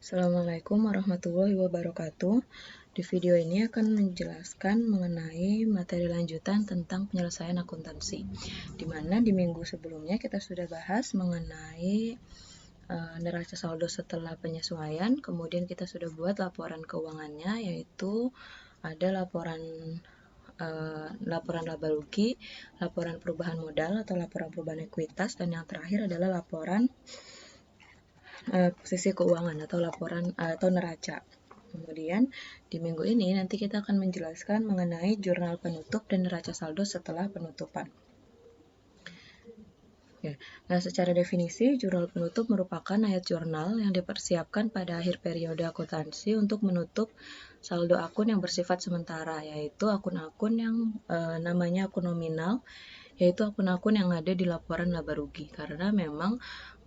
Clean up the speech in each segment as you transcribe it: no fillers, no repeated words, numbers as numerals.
Assalamualaikum warahmatullahi wabarakatuh. Di video ini akan menjelaskan mengenai materi lanjutan tentang penyelesaian akuntansi. Di mana di minggu sebelumnya kita sudah bahas mengenai neraca saldo setelah penyesuaian, kemudian kita sudah buat laporan keuangannya, yaitu ada laporan laba rugi, laporan perubahan modal atau laporan perubahan ekuitas, dan yang terakhir adalah laporan posisi keuangan atau laporan atau neraca. Kemudian di minggu ini nanti kita akan menjelaskan mengenai jurnal penutup dan neraca saldo setelah penutupan. Ya. Nah, secara definisi, jurnal penutup merupakan ayat jurnal yang dipersiapkan pada akhir periode akuntansi untuk menutup saldo akun yang bersifat sementara, yaitu akun-akun yang namanya akun nominal, yaitu akun-akun yang ada di laporan laba rugi. Karena memang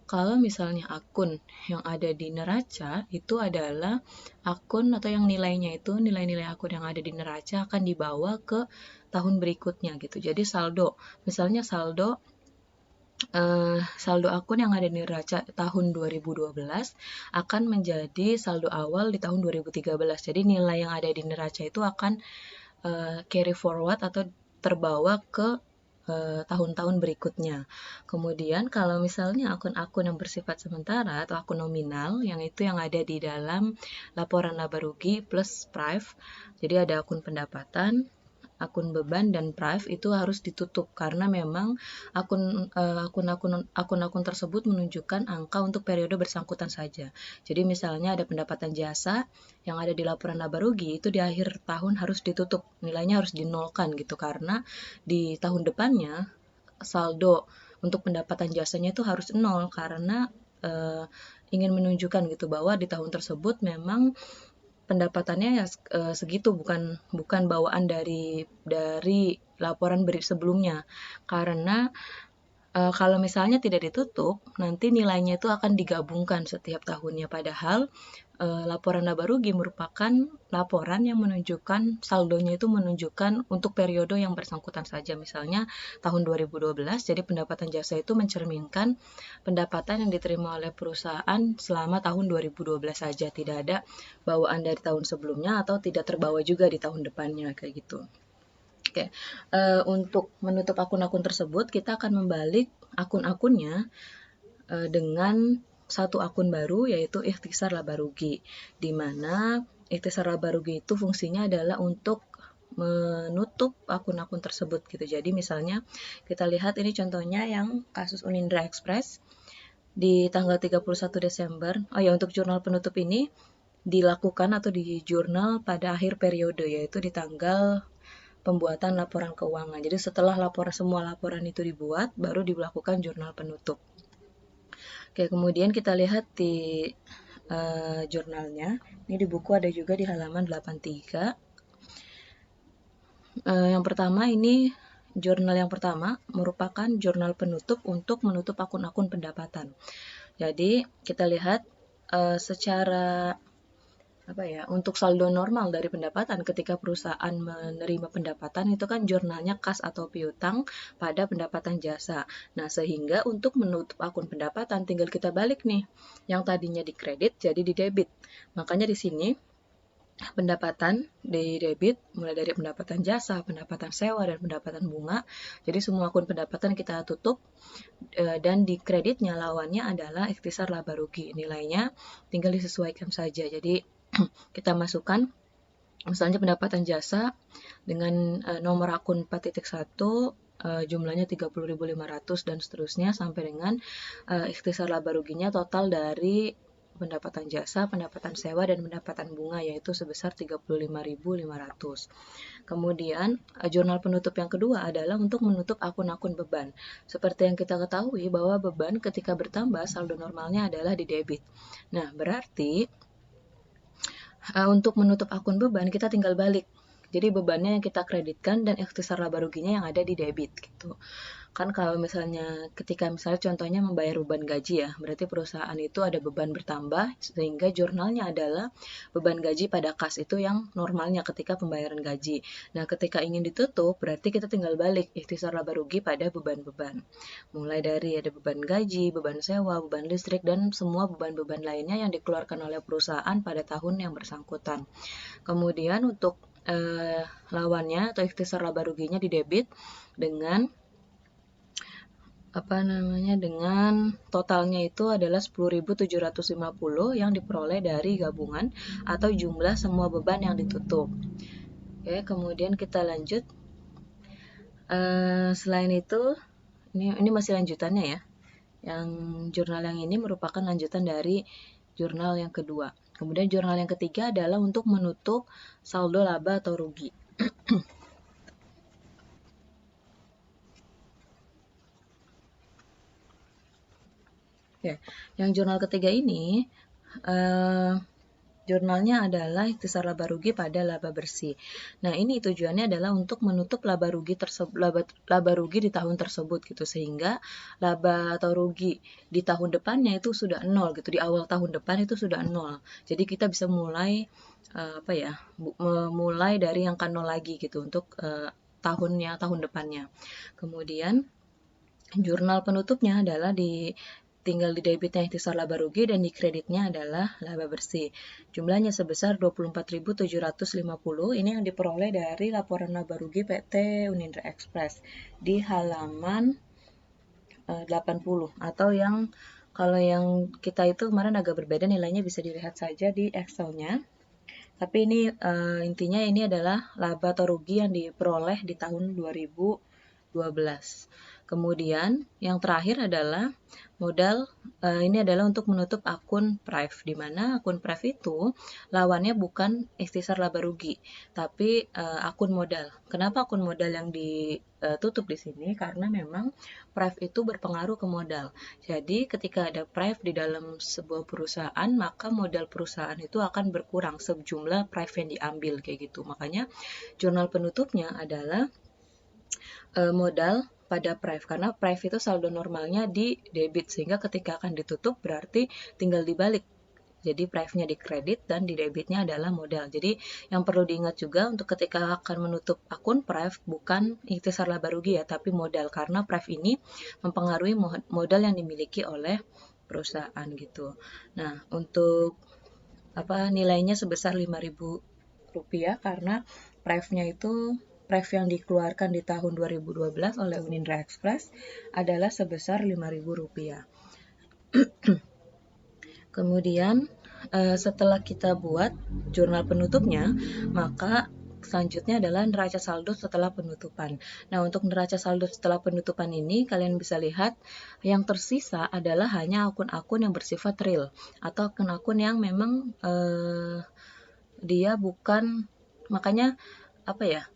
kalau misalnya akun yang ada di neraca itu adalah akun atau yang nilainya itu nilai-nilai akun yang ada di neraca akan dibawa ke tahun berikutnya gitu. Jadi misalnya saldo akun yang ada di neraca tahun 2012 akan menjadi saldo awal di tahun 2013. Jadi nilai yang ada di neraca itu akan carry forward atau terbawa ke tahun-tahun berikutnya. Kemudian kalau misalnya akun-akun yang bersifat sementara atau akun nominal, yang itu yang ada di dalam laporan laba rugi plus prive, jadi ada akun pendapatan, akun beban, dan prive itu harus ditutup karena memang akun-akun tersebut menunjukkan angka untuk periode bersangkutan saja. Jadi misalnya ada pendapatan jasa yang ada di laporan laba rugi itu di akhir tahun harus ditutup, nilainya harus dinolkan gitu karena di tahun depannya saldo untuk pendapatan jasanya itu harus nol karena ingin menunjukkan gitu bahwa di tahun tersebut memang pendapatannya ya segitu, bukan bawaan dari laporan sebelumnya. Karena kalau misalnya tidak ditutup, nanti nilainya itu akan digabungkan setiap tahunnya. Padahal laporan laba rugi merupakan laporan yang menunjukkan saldonya itu menunjukkan untuk periode yang bersangkutan saja. Misalnya tahun 2012, jadi pendapatan jasa itu mencerminkan pendapatan yang diterima oleh perusahaan selama tahun 2012 saja. Tidak ada bawaan dari tahun sebelumnya atau tidak terbawa juga di tahun depannya kayak gitu. Oke, untuk menutup akun-akun tersebut, kita akan membalik akun-akunnya dengan satu akun baru, yaitu ikhtisar laba rugi, di mana ikhtisar laba rugi itu fungsinya adalah untuk menutup akun-akun tersebut gitu. Jadi misalnya kita lihat ini contohnya yang kasus Unindra Express di tanggal 31 Desember. Oh ya, untuk jurnal penutup ini dilakukan atau di jurnal pada akhir periode, yaitu di tanggal pembuatan laporan keuangan. Jadi setelah semua laporan itu dibuat, baru dilakukan jurnal penutup. Oke, kemudian kita lihat di jurnalnya. Ini di buku ada juga di halaman 83. Yang pertama ini jurnal yang pertama merupakan jurnal penutup untuk menutup akun-akun pendapatan. Jadi kita lihat secara untuk saldo normal dari pendapatan ketika perusahaan menerima pendapatan itu kan jurnalnya kas atau piutang pada pendapatan jasa. Nah, sehingga untuk menutup akun pendapatan tinggal kita balik nih. Yang tadinya di kredit jadi di debit. Makanya di sini pendapatan di debit mulai dari pendapatan jasa, pendapatan sewa, dan pendapatan bunga. Jadi semua akun pendapatan kita tutup dan di kreditnya lawannya adalah ikhtisar laba rugi. Nilainya tinggal disesuaikan saja. Jadi kita masukkan misalnya pendapatan jasa dengan nomor akun 4.1 jumlahnya 30.500 dan seterusnya sampai dengan ikhtisar laba ruginya total dari pendapatan jasa, pendapatan sewa, dan pendapatan bunga yaitu sebesar 35.500. Kemudian jurnal penutup yang kedua adalah untuk menutup akun-akun beban. Seperti yang kita ketahui bahwa beban ketika bertambah saldo normalnya adalah di debit. Nah, berarti untuk menutup akun beban kita tinggal balik. Jadi bebannya yang kita kreditkan dan ikhtisar laba ruginya yang ada di debit gitu. Kan kalau misalnya ketika misalnya contohnya membayar beban gaji ya, berarti perusahaan itu ada beban bertambah sehingga jurnalnya adalah beban gaji pada kas itu yang normalnya ketika pembayaran gaji. Nah, ketika ingin ditutup berarti kita tinggal balik ikhtisar laba rugi pada beban-beban. Mulai dari ada beban gaji, beban sewa, beban listrik, dan semua beban-beban lainnya yang dikeluarkan oleh perusahaan pada tahun yang bersangkutan. Kemudian untuk lawannya atau ikhtisar laba ruginya di debit dengan dengan totalnya itu adalah 10.750 yang diperoleh dari gabungan atau jumlah semua beban yang ditutup. Oke, kemudian kita lanjut. Selain itu, ini masih lanjutannya ya. Yang jurnal yang ini merupakan lanjutan dari jurnal yang kedua. Kemudian jurnal yang ketiga adalah untuk menutup saldo laba atau rugi. Ya, yang jurnal ketiga ini jurnalnya adalah ikhtisar laba rugi pada laba bersih. Nah, ini tujuannya adalah untuk menutup laba rugi laba rugi di tahun tersebut gitu, sehingga laba atau rugi di tahun depannya itu sudah nol gitu, di awal tahun depan itu sudah nol. Jadi kita bisa mulai mulai dari angka nol lagi gitu untuk tahun depannya. Kemudian jurnal penutupnya adalah tinggal di debitnya ikhtisar laba rugi dan di kreditnya adalah laba bersih. Jumlahnya sebesar 24.750. Ini yang diperoleh dari laporan laba rugi PT Unindra Express di halaman 80 atau kalau yang kita itu kemarin agak berbeda nilainya bisa dilihat saja di Excel-nya. Tapi ini intinya ini adalah laba atau rugi yang diperoleh di tahun 2012. Kemudian yang terakhir adalah modal, ini adalah untuk menutup akun PRIVE, di mana akun PRIVE itu lawannya bukan ikhtisar laba rugi, tapi akun modal. Kenapa akun modal yang ditutup di sini? Karena memang PRIVE itu berpengaruh ke modal. Jadi ketika ada PRIVE di dalam sebuah perusahaan, maka modal perusahaan itu akan berkurang sejumlah PRIVE yang diambil kayak gitu. Makanya jurnal penutupnya adalah modal pada PRIVE, karena PRIVE itu saldo normalnya di debit, sehingga ketika akan ditutup berarti tinggal dibalik. Jadi PRIVE-nya di kredit dan di debitnya adalah modal. Jadi yang perlu diingat juga untuk ketika akan menutup akun PRIVE bukan ikhtisar laba rugi ya, tapi modal, karena PRIVE ini mempengaruhi modal yang dimiliki oleh perusahaan gitu. Nah, untuk nilainya sebesar Rp5.000 karena PRIVE yang dikeluarkan di tahun 2012 oleh Unindra Express adalah sebesar Rp5.000. Kemudian setelah kita buat jurnal penutupnya, maka selanjutnya adalah neraca saldo setelah penutupan. Nah, untuk neraca saldo setelah penutupan ini, kalian bisa lihat yang tersisa adalah hanya akun-akun yang bersifat real atau akun-akun yang memang dia bukan, makanya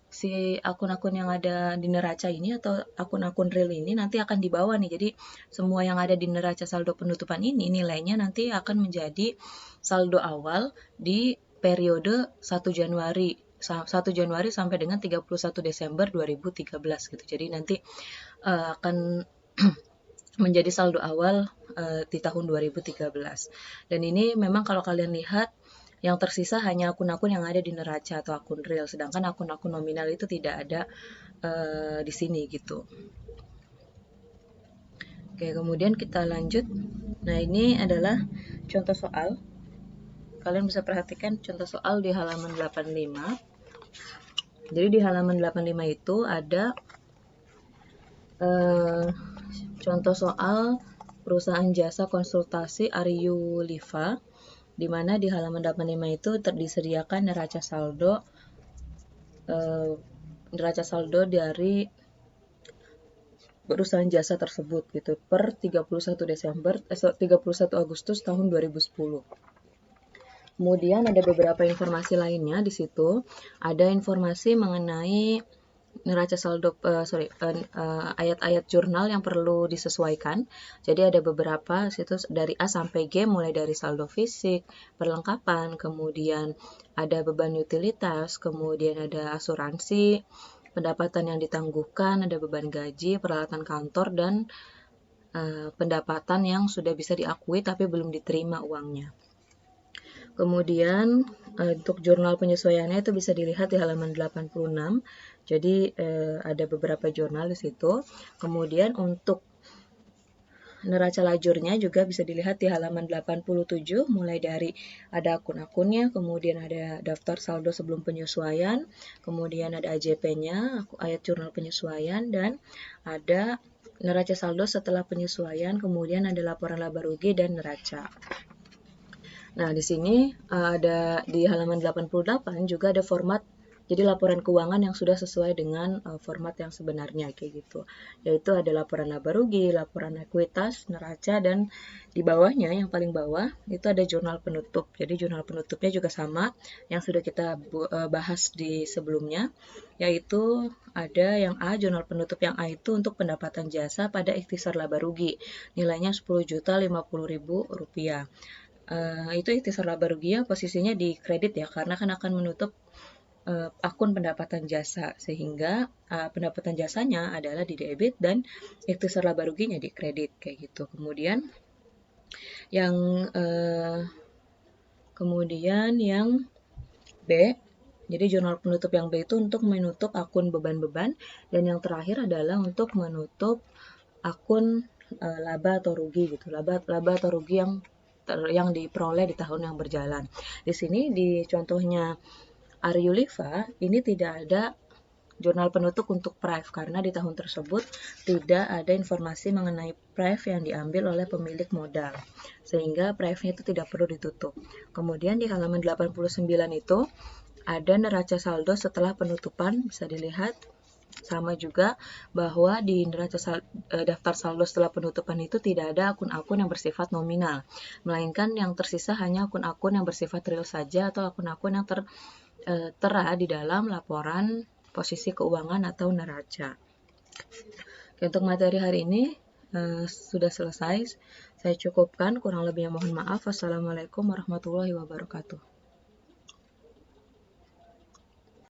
si akun-akun yang ada di neraca ini atau akun-akun real ini nanti akan dibawa nih. Jadi semua yang ada di neraca saldo penutupan ini nilainya nanti akan menjadi saldo awal di periode 1 Januari sampai dengan 31 Desember 2013 gitu. Jadi nanti akan menjadi saldo awal di tahun 2013. Dan ini memang kalau kalian lihat yang tersisa hanya akun-akun yang ada di neraca atau akun real, sedangkan akun-akun nominal itu tidak ada di sini gitu. Oke, kemudian kita lanjut. Nah, ini adalah contoh soal. Kalian bisa perhatikan contoh soal di halaman 85. Jadi di halaman 85 itu ada contoh soal perusahaan jasa konsultasi Aryu Liva, di mana di halaman 85 itu disediakan neraca saldo dari perusahaan jasa tersebut gitu per 31 Agustus tahun 2010. Kemudian ada beberapa informasi lainnya di situ. Ada informasi mengenai neraca saldo ayat-ayat jurnal yang perlu disesuaikan. Jadi ada beberapa situs dari A sampai G, mulai dari saldo fisik, perlengkapan, kemudian ada beban utilitas, kemudian ada asuransi, pendapatan yang ditangguhkan, ada beban gaji, peralatan kantor, dan pendapatan yang sudah bisa diakui tapi belum diterima uangnya. Kemudian untuk jurnal penyesuaiannya itu bisa dilihat di halaman 86. Jadi ada beberapa jurnal di situ. Kemudian untuk neraca lajurnya juga bisa dilihat di halaman 87, mulai dari ada akun-akunnya, kemudian ada daftar saldo sebelum penyesuaian, kemudian ada AJP-nya, ayat jurnal penyesuaian, dan ada neraca saldo setelah penyesuaian, kemudian ada laporan laba rugi dan neraca. Nah, di sini ada di halaman 88 juga ada format, jadi laporan keuangan yang sudah sesuai dengan format yang sebenarnya kayak gitu. Yaitu ada laporan laba rugi, laporan ekuitas, neraca, dan di bawahnya yang paling bawah itu ada jurnal penutup. Jadi jurnal penutupnya juga sama yang sudah kita bahas di sebelumnya, yaitu ada yang A, jurnal penutup yang A itu untuk pendapatan jasa pada ikhtisar laba rugi. Nilainya Rp10.050.000. Itu ikhtisar laba ruginya posisinya di kredit ya, karena kan akan menutup akun pendapatan jasa, sehingga pendapatan jasanya adalah di debit dan ikhtisar laba ruginya di kredit kayak gitu. Kemudian yang B, jadi jurnal penutup yang B itu untuk menutup akun beban-beban, dan yang terakhir adalah untuk menutup akun laba atau rugi gitu, laba atau rugi yang diperoleh di tahun yang berjalan. Di sini di contohnya Aryuliva ini tidak ada jurnal penutup untuk PREV karena di tahun tersebut tidak ada informasi mengenai PREV yang diambil oleh pemilik modal, sehingga PREV-nya itu tidak perlu ditutup. Kemudian di halaman 89 itu ada neraca saldo setelah penutupan, bisa dilihat sama juga bahwa di neraca daftar saldo setelah penutupan itu tidak ada akun-akun yang bersifat nominal, melainkan yang tersisa hanya akun-akun yang bersifat real saja atau akun-akun yang tertera di dalam laporan posisi keuangan atau neraca. Untuk materi hari ini sudah selesai. Saya cukupkan, kurang lebihnya mohon maaf. Wassalamualaikum warahmatullahi wabarakatuh.